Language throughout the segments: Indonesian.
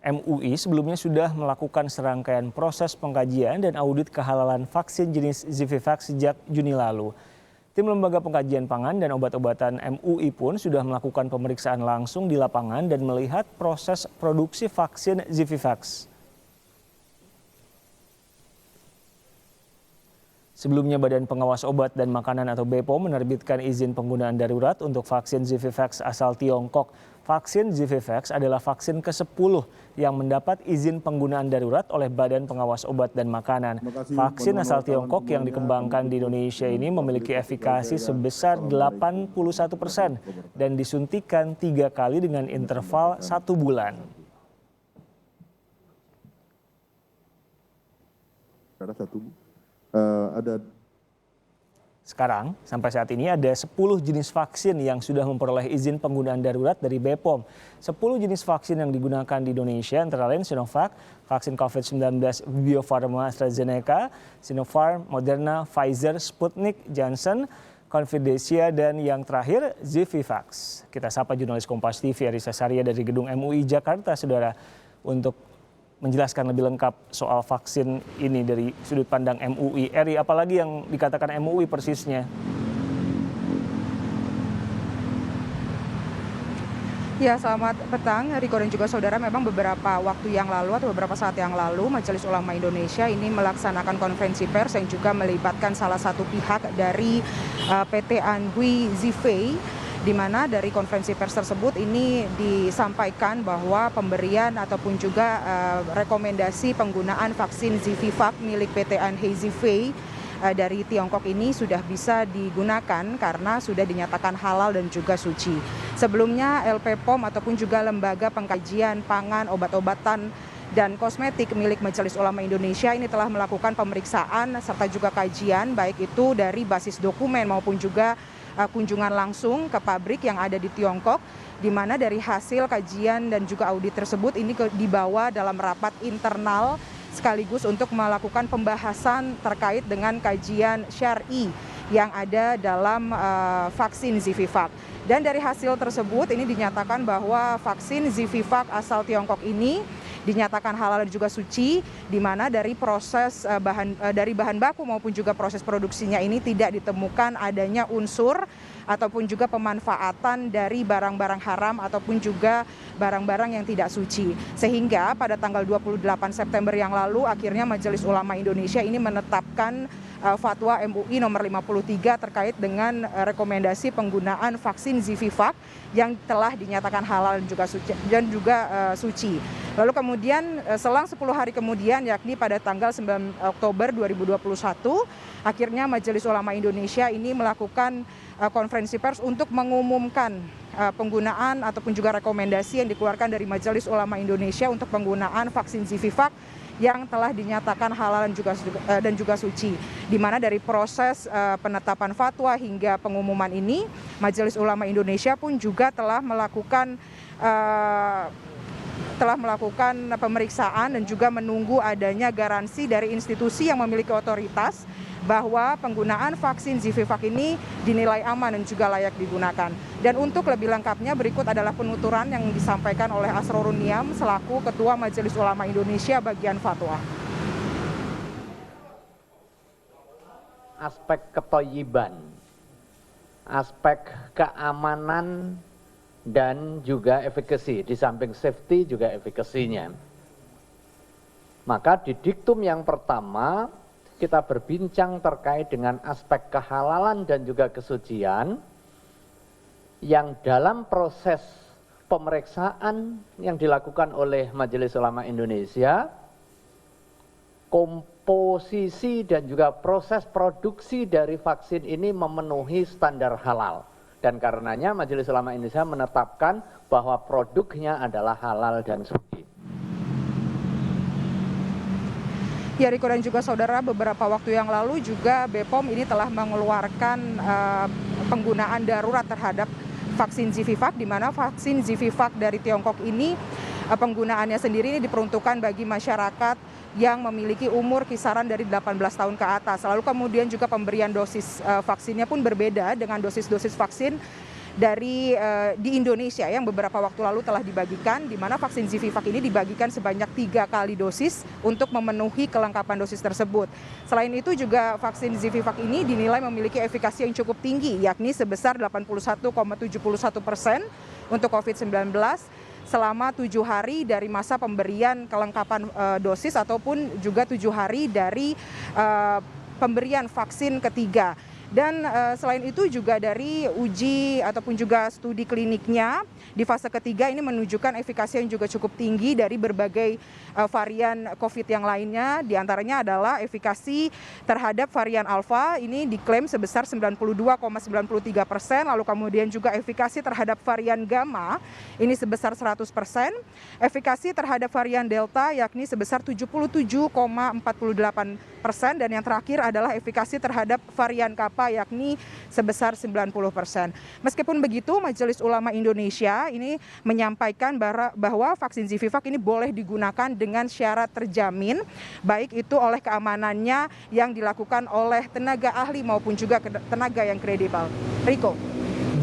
MUI sebelumnya sudah melakukan serangkaian proses pengkajian dan audit kehalalan vaksin jenis Zivivax sejak Juni lalu. Tim Lembaga Pengkajian Pangan dan Obat-obatan MUI pun sudah melakukan pemeriksaan langsung di lapangan dan melihat proses produksi vaksin Zivivax. Sebelumnya Badan Pengawas Obat dan Makanan atau BPOM menerbitkan izin penggunaan darurat untuk vaksin Zivivax asal Tiongkok. Vaksin Zivivax adalah vaksin ke-10 yang mendapat izin penggunaan darurat oleh Badan Pengawas Obat dan Makanan. Vaksin asal Tiongkok yang dikembangkan di Indonesia ini memiliki efikasi sebesar 81% dan disuntikan 3 kali dengan interval 1 bulan. Sekarang, sampai saat ini ada 10 jenis vaksin yang sudah memperoleh izin penggunaan darurat dari BPOM. 10 jenis vaksin yang digunakan di Indonesia antara lain Sinovac, vaksin COVID-19 Bio Farma AstraZeneca, Sinopharm, Moderna, Pfizer, Sputnik, Janssen, Confidencia, dan yang terakhir Zivivax. Kita sapa jurnalis Kompas TV Arisa Saria dari Gedung MUI Jakarta, saudara, untuk menjelaskan lebih lengkap soal vaksin ini dari sudut pandang MUI. Eri, apalagi yang dikatakan MUI persisnya? Ya, selamat petang Riko dan juga saudara. Memang beberapa waktu yang lalu atau beberapa saat yang lalu Majelis Ulama Indonesia ini melaksanakan konferensi pers yang juga melibatkan salah satu pihak dari PT Anhui Zhifei, di mana dari konferensi pers tersebut ini disampaikan bahwa pemberian ataupun juga rekomendasi penggunaan vaksin Zivivax milik PT Anhui Zhifei dari Tiongkok ini sudah bisa digunakan karena sudah dinyatakan halal dan juga suci. Sebelumnya LPPOM ataupun juga Lembaga Pengkajian Pangan, Obat-obatan dan Kosmetik milik Majelis Ulama Indonesia ini telah melakukan pemeriksaan serta juga kajian baik itu dari basis dokumen maupun juga kunjungan langsung ke pabrik yang ada di Tiongkok, di mana dari hasil kajian dan juga audit tersebut ini dibawa dalam rapat internal sekaligus untuk melakukan pembahasan terkait dengan kajian syar'i yang ada dalam vaksin Zivivax. Dan dari hasil tersebut ini dinyatakan bahwa vaksin Zivivax asal Tiongkok ini dinyatakan halal dan juga suci, di mana dari proses dari bahan baku maupun juga proses produksinya ini tidak ditemukan adanya unsur ataupun juga pemanfaatan dari barang-barang haram ataupun juga barang-barang yang tidak suci. Sehingga pada tanggal 28 September yang lalu akhirnya Majelis Ulama Indonesia ini menetapkan fatwa MUI nomor 53 terkait dengan rekomendasi penggunaan vaksin Zivivax yang telah dinyatakan halal dan juga suci. Lalu kemudian selang 10 hari kemudian, yakni pada tanggal 9 Oktober 2021, akhirnya Majelis Ulama Indonesia ini melakukan konferensi pers untuk mengumumkan penggunaan ataupun juga rekomendasi yang dikeluarkan dari Majelis Ulama Indonesia untuk penggunaan vaksin Zivivax yang telah dinyatakan halal dan juga suci. Di mana dari proses penetapan fatwa hingga pengumuman ini, Majelis Ulama Indonesia pun juga telah melakukan pemeriksaan dan juga menunggu adanya garansi dari institusi yang memiliki otoritas bahwa penggunaan vaksin Zivivax ini dinilai aman dan juga layak digunakan. Dan untuk lebih lengkapnya berikut adalah penuturan yang disampaikan oleh Asrorun Niam selaku Ketua Majelis Ulama Indonesia bagian fatwa. Aspek ketoyiban, aspek keamanan dan juga efikasi, di samping safety juga efikasinya. Maka di diktum yang pertama kita berbincang terkait dengan aspek kehalalan dan juga kesucian yang dalam proses pemeriksaan yang dilakukan oleh Majelis Ulama Indonesia, komposisi dan juga proses produksi dari vaksin ini memenuhi standar halal. Dan karenanya Majelis Ulama Indonesia menetapkan bahwa produknya adalah halal dan suci. Ya, Riko dan juga saudara, beberapa waktu yang lalu juga BPOM ini telah mengeluarkan penggunaan darurat terhadap vaksin Zivivax, di mana vaksin Zivivax dari Tiongkok ini penggunaannya sendiri ini diperuntukkan bagi masyarakat yang memiliki umur kisaran dari 18 tahun ke atas. Lalu kemudian juga pemberian dosis vaksinnya pun berbeda dengan dosis-dosis vaksin di Indonesia yang beberapa waktu lalu telah dibagikan, di mana vaksin Zivivac ini dibagikan sebanyak 3 kali dosis untuk memenuhi kelengkapan dosis tersebut. Selain itu juga vaksin Zivivac ini dinilai memiliki efikasi yang cukup tinggi, yakni sebesar 81,71% untuk COVID-19 selama 7 hari dari masa pemberian kelengkapan dosis ataupun juga 7 hari dari pemberian vaksin ketiga. Dan selain itu juga dari uji ataupun juga studi kliniknya di fase ketiga ini menunjukkan efikasi yang juga cukup tinggi dari berbagai varian COVID yang lainnya. Di antaranya adalah efikasi terhadap varian Alpha ini diklaim sebesar 92,93%, lalu kemudian juga efikasi terhadap varian Gamma ini sebesar 100%, efikasi terhadap varian Delta yakni sebesar 77,48%, dan yang terakhir adalah efikasi terhadap varian Kappa yakni sebesar 90%. Meskipun begitu, Majelis Ulama Indonesia ini menyampaikan bahwa vaksin Zivivac ini boleh digunakan dengan syarat terjamin, baik itu oleh keamanannya yang dilakukan oleh tenaga ahli maupun juga tenaga yang kredibel. Riko.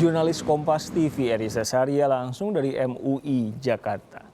Jurnalis Kompas TV Erisa Saria langsung dari MUI Jakarta.